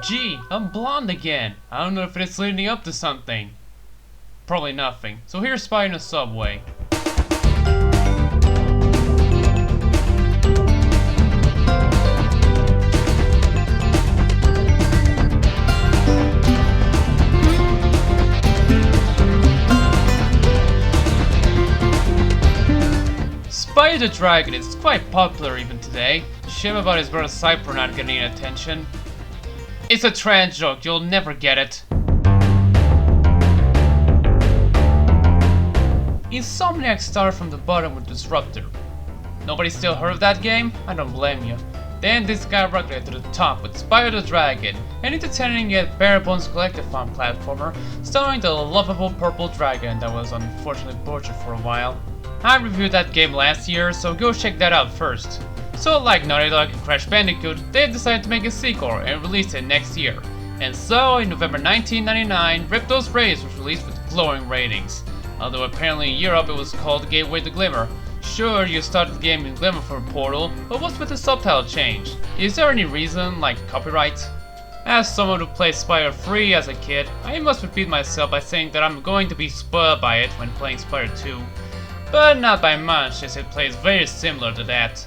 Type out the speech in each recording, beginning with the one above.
Gee, I'm blonde again. I don't know if it's leading up to something. Probably nothing. So here's Spyro in a subway. Spyro the Dragon is quite popular even today. Shame about his brother Spyro not getting any attention. It's a trans joke, you'll never get it. Insomniac started from the bottom with Disruptor. Nobody still heard of that game? I don't blame you. Then this guy rocketed to the top with Spyro the Dragon, an entertaining yet bare-bones collectathon platformer starring the lovable purple dragon that was unfortunately butchered for a while. I reviewed that game last year, so go check that out first. So like Naughty Dog and Crash Bandicoot, they've decided to make a sequel and release it next year. And so, in November 1999, Ripto's Race was released with glowing ratings. Although apparently in Europe it was called Gateway to Glimmer. Sure, you started the game in Glimmer for Portal, but what's with the subtitle change? Is there any reason, like copyright? As someone who played Spyro 3 as a kid, I must repeat myself by saying that I'm going to be spoiled by it when playing Spyro 2. But not by much, as it plays very similar to that.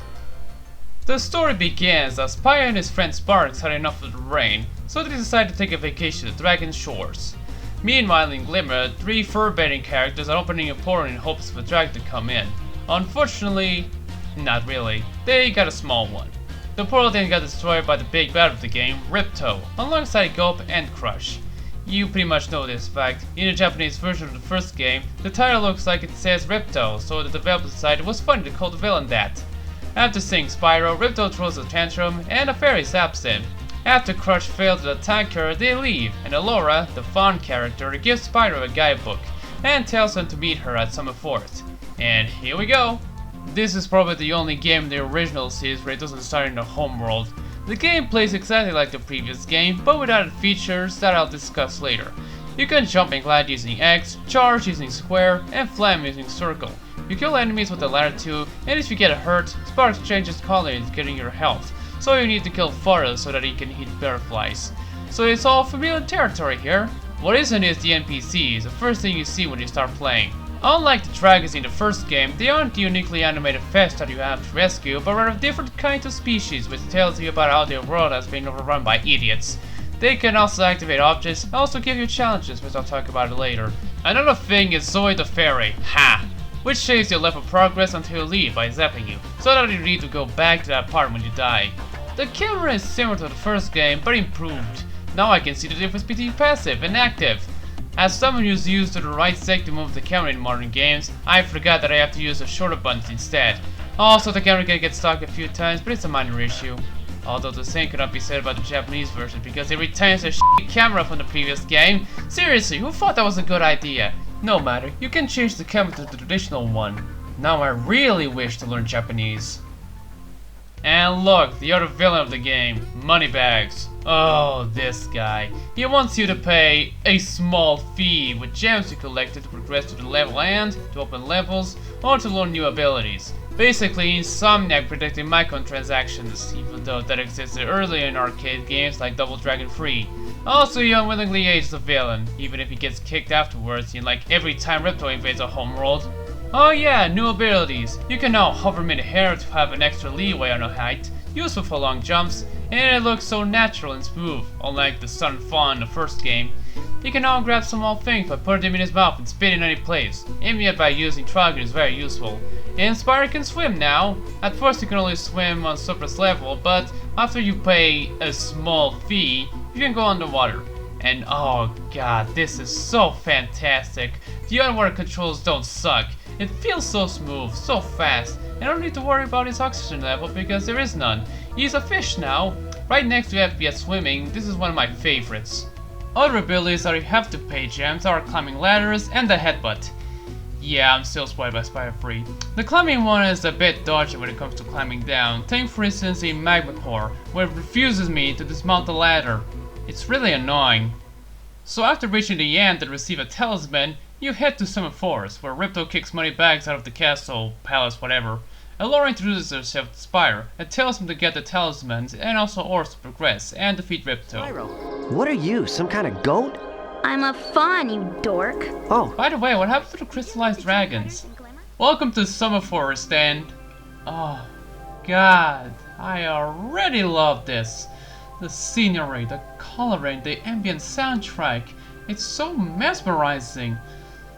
The story begins as Spyro and his friend Sparks had enough of the rain, so they decide to take a vacation to Dragon Shores. Meanwhile in Glimmer, 3 fur-bearing characters are opening a portal in hopes of a dragon to come in. Unfortunately, not really. They got a small one. The portal then got destroyed by the big bad of the game, Ripto, alongside Gulp and Crush. You pretty much know this fact. In the Japanese version of the first game, the title looks like it says Ripto, so the developers decided it was funny to call the villain that. After seeing Spyro, Ripto throws a tantrum and a fairy zaps him. After Crush fails to attack her, they leave, and Alora, the Fawn character, gives Spyro a guidebook and tells him to meet her at Summer Forest. And here we go! This is probably the only game in the original series where it doesn't start in the homeworld. The game plays exactly like the previous game, but with added features that I'll discuss later. You can jump and glide using X, charge using square, and flam using circle. You kill enemies with the latter two, and if you get hurt, Sparks changes color into getting your health, so you need to kill Forest so that he can hit butterflies. So it's all familiar territory here. What isn't is the NPCs, the first thing you see when you start playing. Unlike the dragons in the first game, they aren't the uniquely animated pests that you have to rescue, but rather different kinds of species, which tells you about how their world has been overrun by idiots. They can also activate objects, and also give you challenges, which I'll talk about later. Another thing is Zoe the Fairy, which saves your level progress until you leave by zapping you, so that you need to go back to that part when you die. The camera is similar to the first game, but improved. Now I can see the difference between passive and active. As someone who's used to the right stick to move the camera in modern games, I forgot that I have to use the shorter buttons instead. Also, the camera can get stuck a few times, but it's a minor issue. Although the same cannot be said about the Japanese version, because it retains a shitty camera from the previous game. Seriously, who thought that was a good idea? No matter, you can change the camera to the traditional one. Now I really wish to learn Japanese. And look, the other villain of the game, Moneybags. Oh, this guy. He wants you to pay a small fee with gems you collected to progress to the level and to open levels or to learn new abilities. Basically, Insomniac predicted microtransactions, even though that existed earlier in arcade games like Double Dragon 3. Also, he unwillingly aids the villain, even if he gets kicked afterwards in like every time Ripto invades a homeworld. Oh yeah, new abilities. You can now hover mid-air to have an extra leeway on a height, useful for long jumps, and it looks so natural and smooth, unlike the Sun Fawn in the first game. He can now grab small things by putting them in his mouth and spit in any place, and yet by using Trogger is very useful. And Spyro can swim now. At first you can only swim on surface level, but after you pay a small fee, you can go underwater. And oh god, this is so fantastic. The underwater controls don't suck. It feels so smooth, so fast, and I don't need to worry about his oxygen level because there is none. He's a fish now. Right next to FPS swimming, this is one of my favorites. Other abilities that you have to pay gems are climbing ladders and the headbutt. Yeah, I'm still spoiled by Spyro 3. The climbing one is a bit dodgy when it comes to climbing down. Take for instance in Magma Core, where it refuses me to dismount the ladder. It's really annoying. So after reaching the end and receive a talisman, you head to Summer Forest, where Ripto kicks Moneybags out of the castle, palace, whatever. Elora introduces herself to Spyro and tells him to get the talismans and also Orbs to progress and defeat Ripto. Spyro, what are you, some kind of goat? I'm a fawn, you dork. Oh. By the way, what happened to the crystallized dragons? Welcome to Summer Forest and... oh, God, I already love this. The scenery, the coloring, the ambient soundtrack, it's so mesmerizing.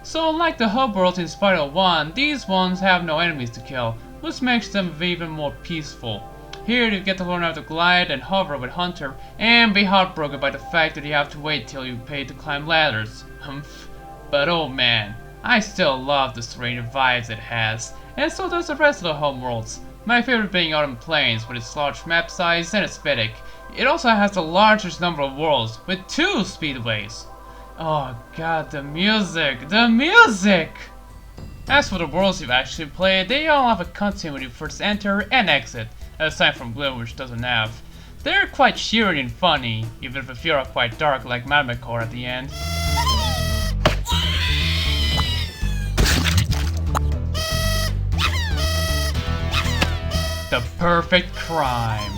So unlike the hub worlds in Spyro 1, these ones have no enemies to kill, which makes them even more peaceful. Here you get to learn how to glide and hover with Hunter, and be heartbroken by the fact that you have to wait till you pay to climb ladders. Humph. But oh man, I still love the serene vibes it has, and so does the rest of the home worlds. My favorite being Autumn Plains with its large map size and aesthetic. It also has the largest number of worlds, with 2 speedways. Oh god, the music! The music! As for the worlds you've actually played, they all have a cutscene when you first enter and exit, aside from Gloom, which doesn't have. They're quite cheery and funny, even if the few are quite dark like Microtransactions at the end. The perfect crime.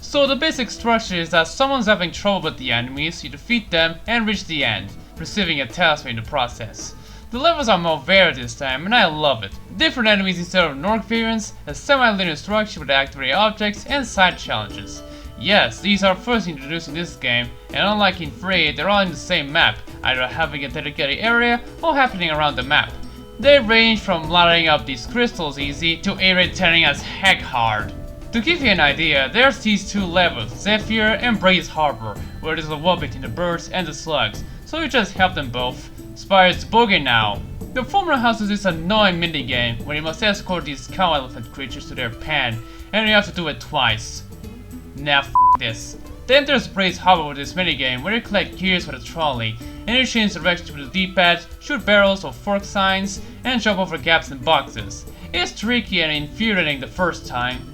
So the basic structure is that someone's having trouble with the enemies, you defeat them and reach the end, receiving a talisman in the process. The levels are more varied this time and I love it. Different enemies instead of Nork variants, a semi-linear structure with activated objects and side challenges. Yes, these are first introduced in this game, and unlike in 3, they're all in the same map, either having a dedicated area or happening around the map. They range from lighting up these crystals easy to irritating as heck hard. To give you an idea, there's these 2 levels, Zephyr and Breeze Harbor, where there's a war between the birds and the slugs, so you just help them both. Spyro's Boogie now. The former houses this annoying minigame where you must escort these cow elephant creatures to their pen, and you have to do it twice. Nah, f this. Then there's Breeze Harbor with this minigame where you collect gears with a trolley, and you change direction with the D-pad, shoot barrels or fork signs, and jump over gaps in boxes. It's tricky and infuriating the first time.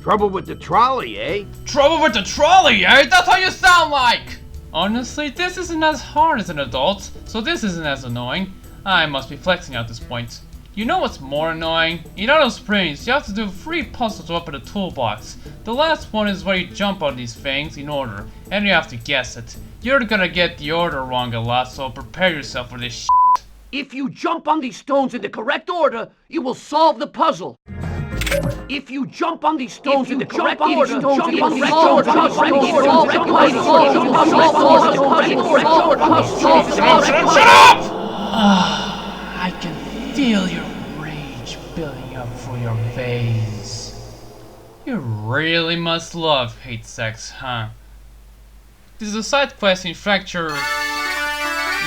Trouble with the trolley, eh? Trouble with the trolley, eh? That's how you sound like! Honestly, this isn't as hard as an adult, so this isn't as annoying. I must be flexing at this point. You know what's more annoying? In Auto Springs, you have to do 3 puzzles to open the toolbox. The last one is where you jump on these things in order, and you have to guess it. You're gonna get the order wrong a lot, so prepare yourself for this shit. If you jump on these stones in the correct order, you will solve the puzzle. If you jump on these stones in the correct order, you will solve the puzzle. Shut up! I can feel your rage building up through your veins. You really must love hate sex, huh? This is a side quest in Fracture...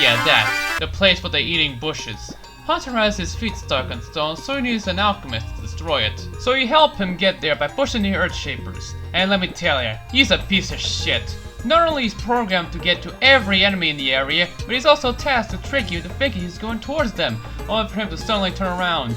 yeah, that. The place where they're eating bushes. Hunter has his feet stuck on stone, so he needs an alchemist to destroy it. So you help him get there by pushing the earth shapers. And let me tell ya, he's a piece of shit. Not only is he programmed to get to every enemy in the area, but he's also tasked to trick you into thinking he's going towards them, only for him to suddenly turn around.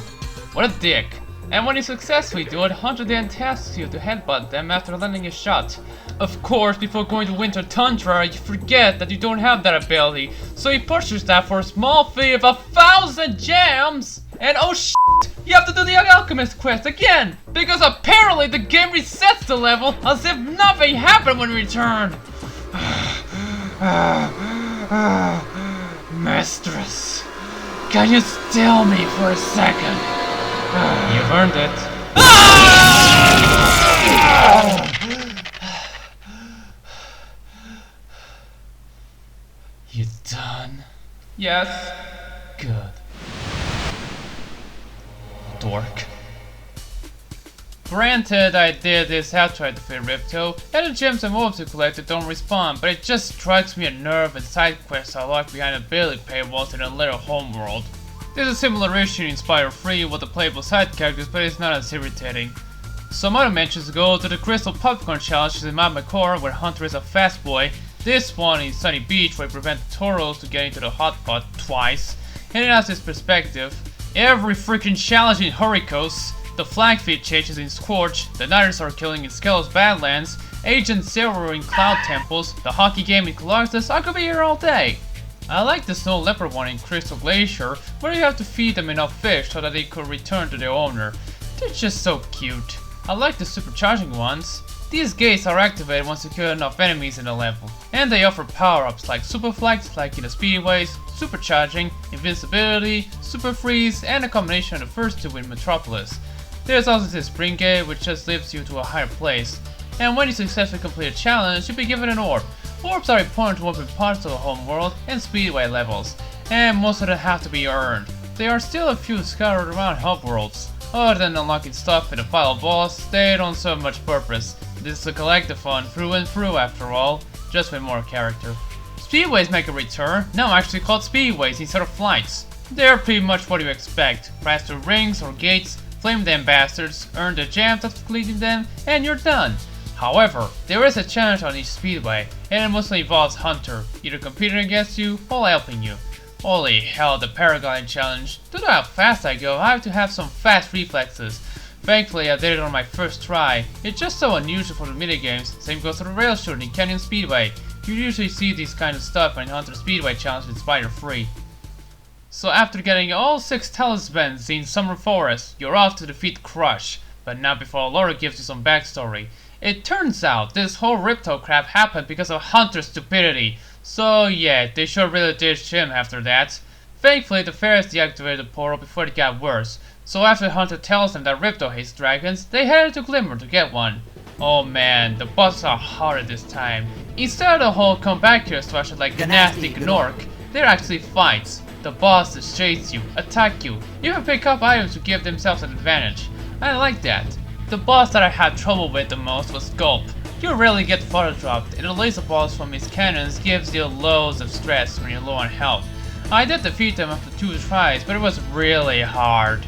What a dick. And when you successfully do it, Hunter then tasks you to headbutt them after landing a shot. Of course, before going to Winter Tundra, you forget that you don't have that ability, so you purchase that for a small fee of 1,000 gems! And oh shit, you have to do the Alchemist quest again, because apparently the game resets the level as if nothing happened when you return. Mistress, can you still me for a second? You've earned it. You done? Yes. Good. Dork. Granted, I did this after I defeated Ripto, and the gems and orbs you collected don't respawn, but it just strikes me a nerve and side quests are locked behind ability paywalls in a little homeworld. There's a similar issue in Spyro 3 with the playable side characters, but it's not as irritating. Some other mentions go to the Crystal Popcorn Challenge in Microtransactions where Hunter is a fast boy, this one in Sunny Beach where he prevents Toros to get into the hot pot twice, and it has this perspective. Every freaking challenge in Hurricanes, the flag feed changes in Scorch, the Nighters are killing in Skelos Badlands, Agent Zero in Cloud Temples, the hockey game in Colossus, I could be here all day. I like the Snow Leopard one in Crystal Glacier, where you have to feed them enough fish so that they could return to their owner. They're just so cute. I like the supercharging ones. These gates are activated once you kill enough enemies in a level, and they offer power-ups like super flights like in the speedways, supercharging, invincibility, super freeze, and a combination of the first two in Metropolis. There's also this spring gate which just lifts you to a higher place, and when you successfully complete a challenge, you'll be given an orb. Orbs are important to open parts of the home world and speedway levels, and most of them have to be earned. There are still a few scattered around hub worlds. Other than unlocking stuff in the final boss, they don't serve much purpose. This is a collectathon through and through after all, just with more character. Speedways make a return, now actually called speedways instead of flights. They're pretty much what you expect. Pass through rings or gates, flame them bastards, earn the gems after completing them, and you're done. However, there is a challenge on each speedway, and it mostly involves Hunter, either competing against you or helping you. Holy hell, the paragliding challenge. Due to how fast I go, I have to have some fast reflexes. Thankfully, I did it on my first try. It's just so unusual for the minigames. Same goes for the rail shooting in Canyon Speedway. You usually see these kind of stuff in Hunter Speedway Challenge with Spyro 3. So after getting all 6 talismans in Summer Forest, you're off to defeat Crush. But not before Laura gives you some backstory. It turns out this whole Ripto crap happened because of Hunter's stupidity. So yeah, they sure really ditched him after that. Thankfully, the fairies deactivated the portal before it got worse. So after Hunter tells them that Ripto hates dragons, they headed to Glimmer to get one. Oh man, the bosses are harder this time. Instead of the whole come back here structure like the nasty Gnork, they're actually fights. The bosses chase you, attack you, even pick up items to give themselves an advantage. I like that. The boss that I had trouble with the most was Gulp. You rarely get fodder dropped, and the laser balls from his cannons gives you loads of stress when you're low on health. I did defeat them after 2 tries, but it was really hard.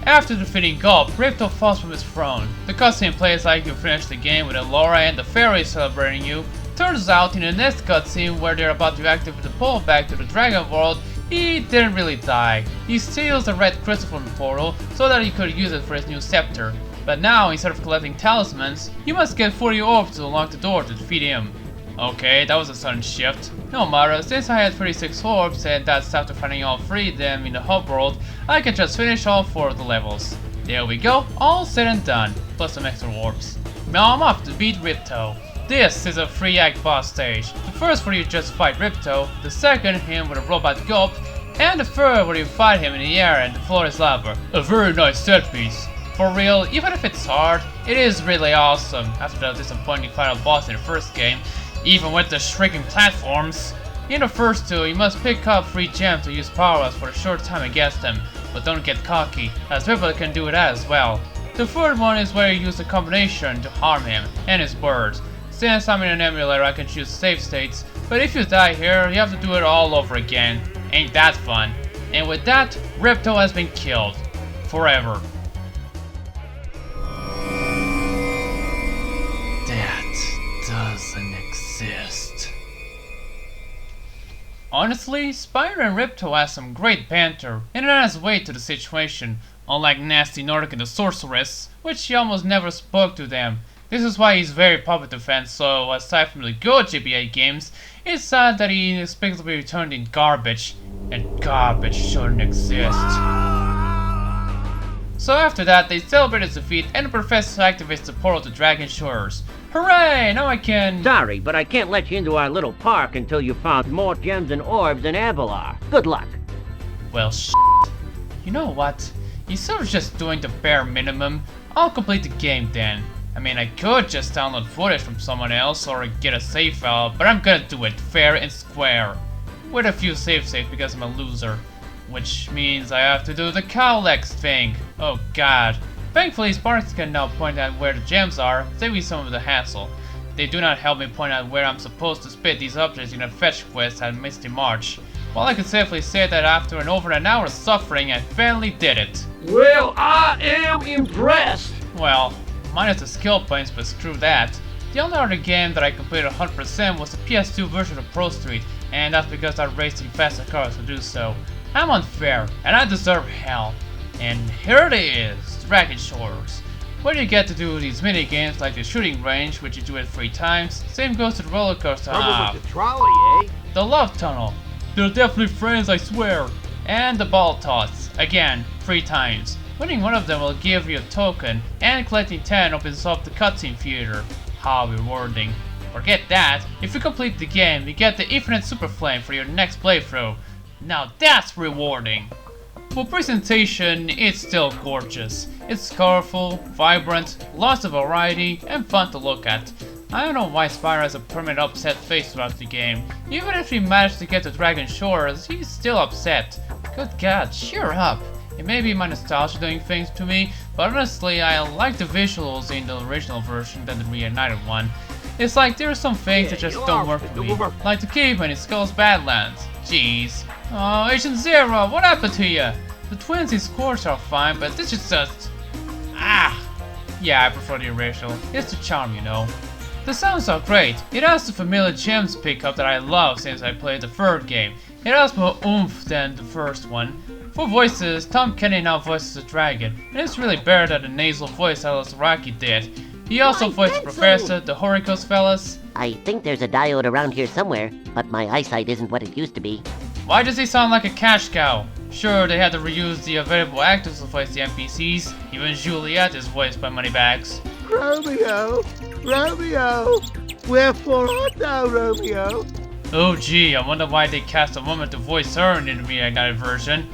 After defeating Gulp, Ripto falls from his throne. The cutscene plays like you finish the game with Laura and the fairies celebrating you. Turns out in the next cutscene where they're about to activate the portal back to the dragon world, he didn't really die. He steals the red crystal from the portal so that he could use it for his new scepter. But now, instead of collecting talismans, you must get 40 orbs to unlock the door to defeat him. Okay, that was a sudden shift. No matter, since I had 36 orbs and that's after finding all 3 of them in the hub world, I can just finish all 4 of the levels. There we go, all said and done, plus some extra orbs. Now I'm off to beat Ripto. This is a 3-act boss stage. The first where you just fight Ripto, the second him with a robot Gulp, and the third where you fight him in the air and the floor is lava. A very nice set piece. For real, even if it's hard, it is really awesome after the disappointing final boss in the first game, even with the shrinking platforms. In the first 2, you must pick up 3 gems to use power-ups for a short time against them, but don't get cocky, as Ripto can do it as well. The third one is where you use the combination to harm him and his birds. Since I'm in an emulator, I can choose save states, but if you die here, you have to do it all over again. Ain't that fun? And with that, Ripto has been killed. Forever. That doesn't exist. Honestly, Spyro and Ripto has some great banter, and a nice way to the situation, unlike Nasty Nordic and the Sorceress, which he almost never spoke to them. This is why he's very popular to fans, so aside from the good GBA games, it's sad that he inexplicably returned in garbage, and garbage shouldn't exist. So after that, they celebrate his defeat and the professor activates the portal to Dragon Shores. Hooray! Now I can... Sorry, but I can't let you into our little park until you found more gems and orbs than Avalar. Good luck. Well, you know what? Instead of just doing the bare minimum, I'll complete the game then. I mean, I could just download footage from someone else or get a save file, but I'm gonna do it fair and square. With a few save states because I'm a loser. Which means I have to do the Cowlex thing. Oh god. Thankfully, Sparks can now point out where the gems are, saving some of the hassle. They do not help me point out where I'm supposed to spit these objects in a fetch quest at Misty March. Well, I can safely say that after over an hour of suffering, I finally did it. Well, I am impressed. Well, minus the skill points, but screw that. The only other game that I completed 100% was the PS2 version of Pro Street, and that's because I raced in faster cars to do so. I'm unfair, and I deserve hell. And here it is, Dragon Shores, where you get to do these mini games like the shooting range, which you do it 3 times. Same goes to the roller coaster. Trouble with the trolley, eh? The love tunnel. They're definitely friends, I swear. And the ball toss, again, 3 times. Winning one of them will give you a token, and collecting 10 opens up the cutscene theater. How rewarding. Forget that, if you complete the game, you get the Infinite Super Flame for your next playthrough. Now that's rewarding! For presentation, it's still gorgeous. It's colorful, vibrant, lots of variety, and fun to look at. I don't know why Spyro has a permanent upset face throughout the game. Even if he managed to get to Dragon Shores, he's still upset. Good God, cheer up! It may be my nostalgia doing things to me, but honestly I like the visuals in the original version than the reunited one. It's like there are some things that just don't work for me, like the cave in Skull's Badlands. Jeez. Oh, Agent Zero, what happened to you? The twins in Scorch are fine, but this is just... Ah! Yeah, I prefer the original. It's the charm, you know. The sounds are great. It has the familiar gems pickup that I love since I played the third game. It has more oomph than the first one. For voices, Tom Kenny now voices the dragon, and it's really better than the nasal voice Alice Rocky did. He also voiced Professor, the Horicos fellas. I think there's a diode around here somewhere, but my eyesight isn't what it used to be. Why does he sound like a cash cow? Sure, they had to reuse the available actors to voice the NPCs. Even Juliet is voiced by Moneybags. Romeo! Romeo! Wherefore art thou, Romeo? Oh gee, I wonder why they cast a woman to voice her in the reignited version.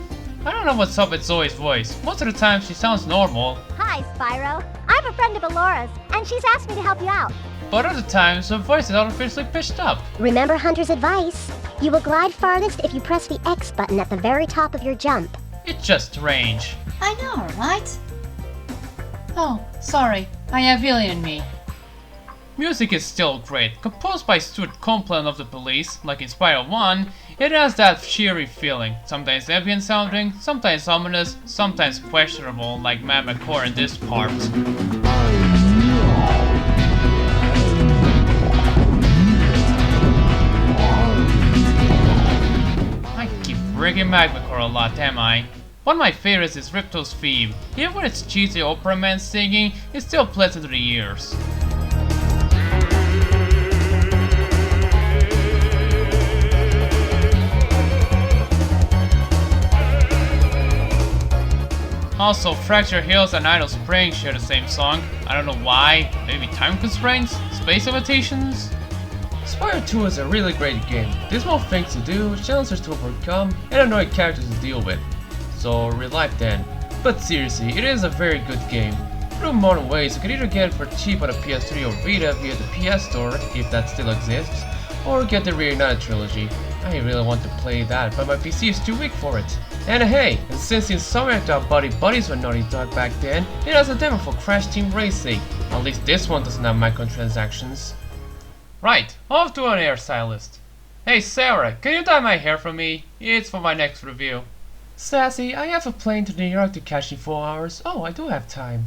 I don't know what's up with Zoe's voice. Most of the time she sounds normal. Hi, Spyro. I'm a friend of Alora's, and she's asked me to help you out. But other times her voice is artificially pitched up. Remember Hunter's advice? You will glide farthest if you press the X button at the very top of your jump. It's just strange. I know, right? Oh, sorry. I have alien in me. Music is still great. Composed by Stuart Copeland of the Police, like in Spyro 1, it has that cheery feeling. Sometimes ambient sounding, sometimes ominous, sometimes questionable, like Matt McCore in this part. I keep rigging Matt McCore a lot, am I? One of my favorites is Ripto's theme. Even when it's cheesy opera man singing, it's still pleasant to the ears. Also, Fracture Hills and Idle Springs share the same song. I don't know why. Maybe time constraints? Space limitations? Spyro 2 is a really great game. There's more things to do, challenges to overcome, and annoying characters to deal with. So relive then. But seriously, it is a very good game. Through modern ways, you can either get it for cheap on a PS3 or Vita via the PS Store, if that still exists, or get the Reunited trilogy. I really want to play that, but my PC is too weak for it. And hey, since Insomniac got buddies with Naughty Dog back then, it has a demo for Crash Team Racing. At least this one doesn't have microtransactions. Right, off to an hairstylist. Hey Sarah, can you dye my hair for me? It's for my next review. Sassy, I have a plane to New York to catch in 4 hours. Oh, I do have time.